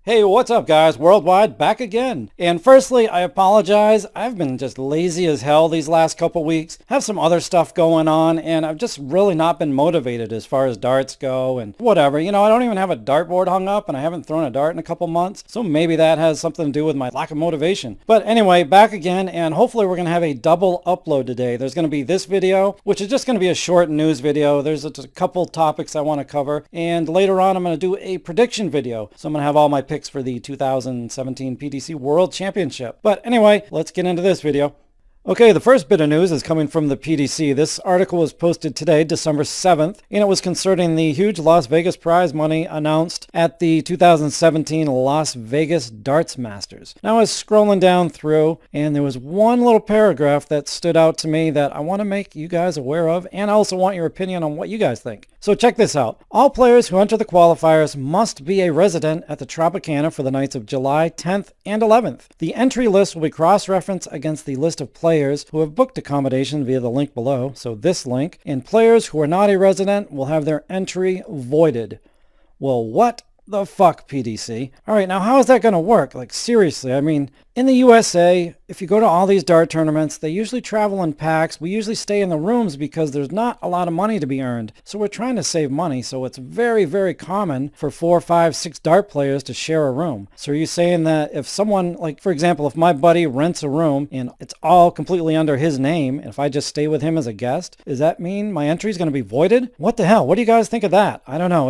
Hey, what's up guys? Worldwide back again. And firstly, I apologize. I've been just lazy as hell these last couple weeks. Have some other stuff going on and I've just really not been motivated as far as darts go and whatever. I don't even have a dartboard hung up and I haven't thrown a dart in a couple months. So maybe that has something to do with my lack of motivation. But anyway, back again, and hopefully we're going to have a double upload today. There's going to be this video, which is just going to be a short news video. There's a couple topics I want to cover. And later on, I'm going to do a prediction video. So I'm going to have all my picks for the 2017 PDC World Championship. But anyway, let's get into this video. Okay, the first bit of news is coming from the PDC. This article was posted today, December 7th, and it was concerning the huge Las Vegas prize money announced at the 2017 Las Vegas Darts Masters. Now I was scrolling down through, and there was one little paragraph that stood out to me that I want to make you guys aware of, and I also want your opinion on what you guys think. So check this out. All players who enter the qualifiers must be a resident at the Tropicana for the nights of July 10th and 11th. The entry list will be cross-referenced against the list of players who have booked accommodation via the link below, so this link, and players who are not a resident will have their entry voided. Well, what the fuck, PDC? Alright, now how is that going to work? Like, seriously, in the USA, if you go to all these dart tournaments, they usually travel in packs. We usually stay in the rooms because there's not a lot of money to be earned. So we're trying to save money. So it's very, very common for 4, 5, 6 dart players to share a room. So are you saying that if someone, like for example, if my buddy rents a room and it's all completely under his name, and if I just stay with him as a guest, does that mean my entry is going to be voided? What the hell? What do you guys think of that? I don't know.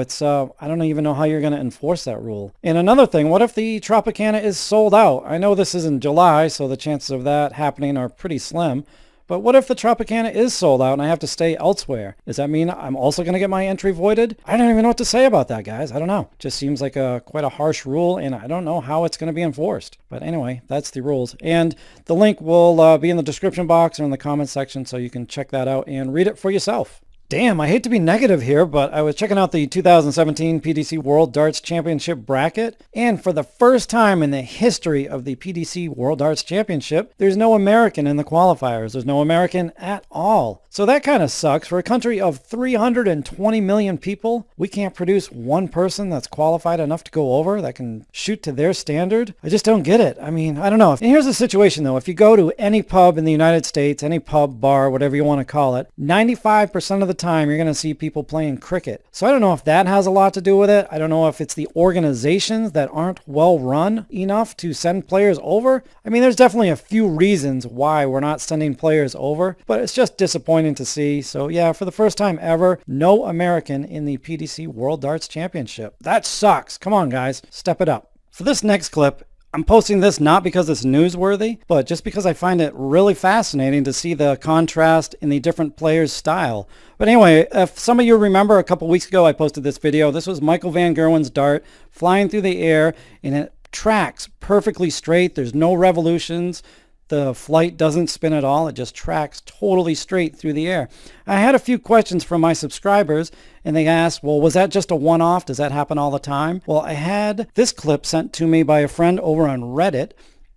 I don't even know how you're going to enforce that rule. And another thing, what if the Tropicana is sold out? I know this is in July, so the chances of that happening are pretty slim. But what if the Tropicana is sold out and I have to stay elsewhere? Does that mean I'm also going to get my entry voided? I don't even know what to say about that, guys. I don't know. It just seems like quite a harsh rule, and I don't know how it's going to be enforced. But anyway, that's the rules. And the link will be in the description box or in the comment section, so you can check that out and read it for yourself. Damn, I hate to be negative here, but I was checking out the 2017 PDC World Darts Championship bracket, and for the first time in the history of the PDC World Darts Championship, there's no American in the qualifiers. There's no American at all. So that kind of sucks. For a country of 320 million people, we can't produce one person that's qualified enough to go over, that can shoot to their standard. I just don't get it. I don't know. And here's the situation though. If you go to any pub in the United States, any pub, bar, whatever you want to call it, 95% of the time you're going to see people playing cricket. So I don't know if that has a lot to do with it. I don't know if it's the organizations that aren't well run enough to send players over. There's definitely a few reasons why we're not sending players over, but it's just disappointing to see. So yeah, for the first time ever, no American in the PDC World Darts Championship. That sucks. Come on guys, step it up. For this next clip, I'm posting this not because it's newsworthy, but just because I find it really fascinating to see the contrast in the different players' style. But anyway, if some of you remember, a couple weeks ago I posted this video. This was Michael van Gerwen's dart flying through the air, and it tracks perfectly straight. There's no revolutions. The flight doesn't spin at all. It just tracks totally straight through the air. I had a few questions from my subscribers, and they asked, well, was that just a one-off? Does that happen all the time? Well, I had this clip sent to me by a friend over on Reddit,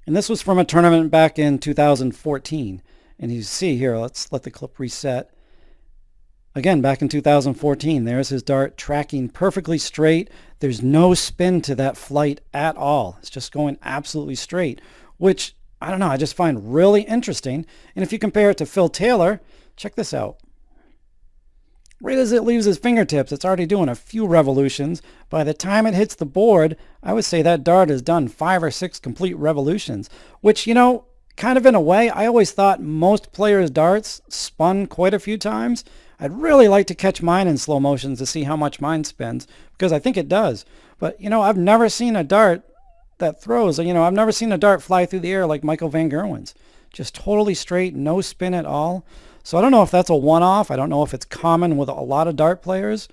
and this was from a tournament back in 2014. And you see here, let's let the clip reset. Again, back in 2014, there's his dart tracking perfectly straight. There's no spin to that flight at all. It's just going absolutely straight, which I don't know, I just find really interesting. And if you compare it to Phil Taylor, check this out. Right as it leaves his fingertips, it's already doing a few revolutions. By the time it hits the board, I would say that dart has done 5 or 6 complete revolutions, which, kind of in a way, I always thought most players' darts spun quite a few times. I'd really like to catch mine in slow motions to see how much mine spins, because I think it does. But, I've never seen a dart that throws. I've never seen a dart fly through the air like Michael van Gerwen's. Just totally straight, no spin at all. So I don't know if that's a one-off. I don't know if it's common with a lot of dart players,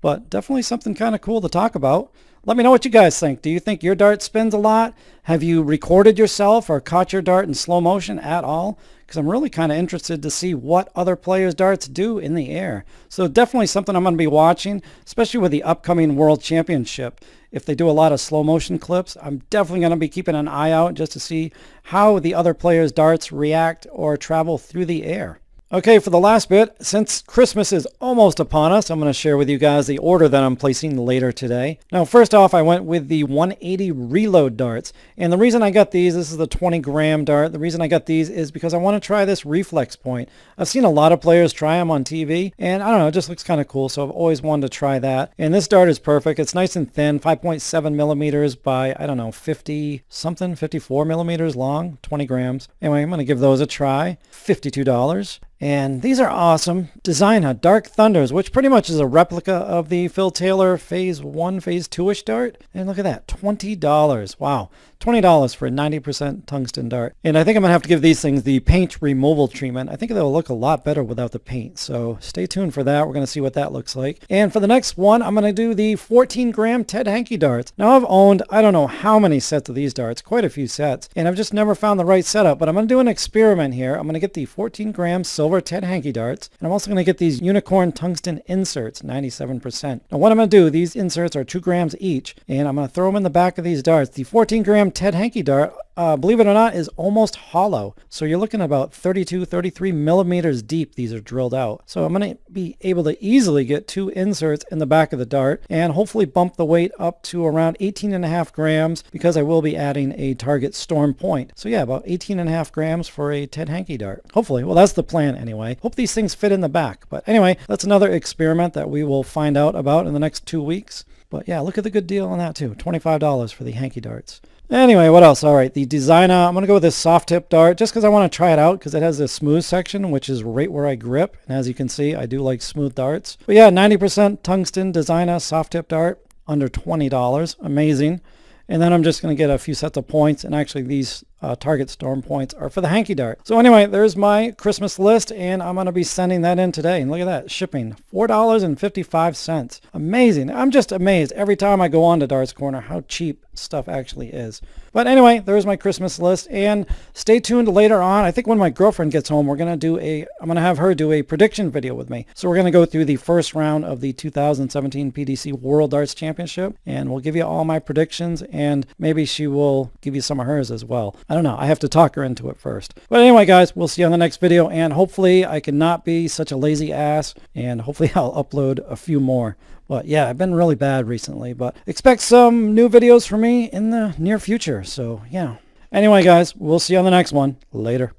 but definitely something kind of cool to talk about. Let me know what you guys think. Do you think your dart spins a lot? Have you recorded yourself or caught your dart in slow motion at all? Because I'm really kind of interested to see what other players' darts do in the air. So definitely something I'm going to be watching, especially with the upcoming World Championship. If they do a lot of slow motion clips, I'm definitely going to be keeping an eye out just to see how the other players' darts react or travel through the air. Okay, for the last bit, since Christmas is almost upon us, I'm going to share with you guys the order that I'm placing later today. Now, first off, I went with the 180 reload darts. And the reason I got these, this is the 20 gram dart. The reason I got these is because I want to try this reflex point. I've seen a lot of players try them on TV, and I don't know, it just looks kind of cool. So I've always wanted to try that. And this dart is perfect. It's nice and thin, 5.7 millimeters by, I don't know, 50 something, 54 millimeters long, 20 grams. Anyway, I'm going to give those a try. $52. And these are awesome. Designer Dark Thunders, which pretty much is a replica of the Phil Taylor Phase 1, Phase 2-ish dart. And look at that, $20. Wow. $20 for a 90% tungsten dart. And I think I'm going to have to give these things the paint removal treatment. I think they'll look a lot better without the paint. So stay tuned for that. We're going to see what that looks like. And for the next one, I'm going to do the 14 gram Ted Hankey darts. Now I've owned, I don't know how many sets of these darts, quite a few sets. And I've just never found the right setup. But I'm going to do an experiment here. I'm going to get the 14 gram silver Ted Hankey darts. And I'm also going to get these unicorn tungsten inserts, 97%. Now what I'm going to do, these inserts are 2 grams each. And I'm going to throw them in the back of these darts. The 14 gram Ted Hankey dart, believe it or not, is almost hollow. So you're looking about 32, 33 millimeters deep. These are drilled out. So I'm going to be able to easily get 2 inserts in the back of the dart and hopefully bump the weight up to around 18.5 grams because I will be adding a target storm point. So yeah, about 18.5 grams for a Ted Hankey dart. Hopefully. Well, that's the plan anyway. Hope these things fit in the back. But anyway, that's another experiment that we will find out about in the next 2 weeks. But yeah, look at the good deal on that too. $25 for the Hankey darts. Anyway, what else? All right, the designer, I'm going to go with this soft tip dart just because I want to try it out because it has this smooth section, which is right where I grip. And as you can see, I do like smooth darts. But yeah, 90% tungsten designer soft tip dart, under $20. Amazing. And then I'm just going to get a few sets of points. And actually these target storm points are for the Hankey dart. So anyway, there's my Christmas list and I'm going to be sending that in today. And look at that, shipping $4.55. Amazing. I'm just amazed every time I go on to Darts Corner how cheap stuff actually is. But anyway, there's my Christmas list and stay tuned later on. I think when my girlfriend gets home, I'm going to have her do a prediction video with me. So we're going to go through the first round of the 2017 PDC World Darts Championship and we'll give you all my predictions and maybe she will give you some of hers as well. I don't know. I have to talk her into it first. But anyway, guys, we'll see you on the next video and hopefully I can not be such a lazy ass and hopefully I'll upload a few more. But yeah, I've been really bad recently, but expect some new videos from me in the near future. So yeah. Anyway, guys, we'll see you on the next one. Later.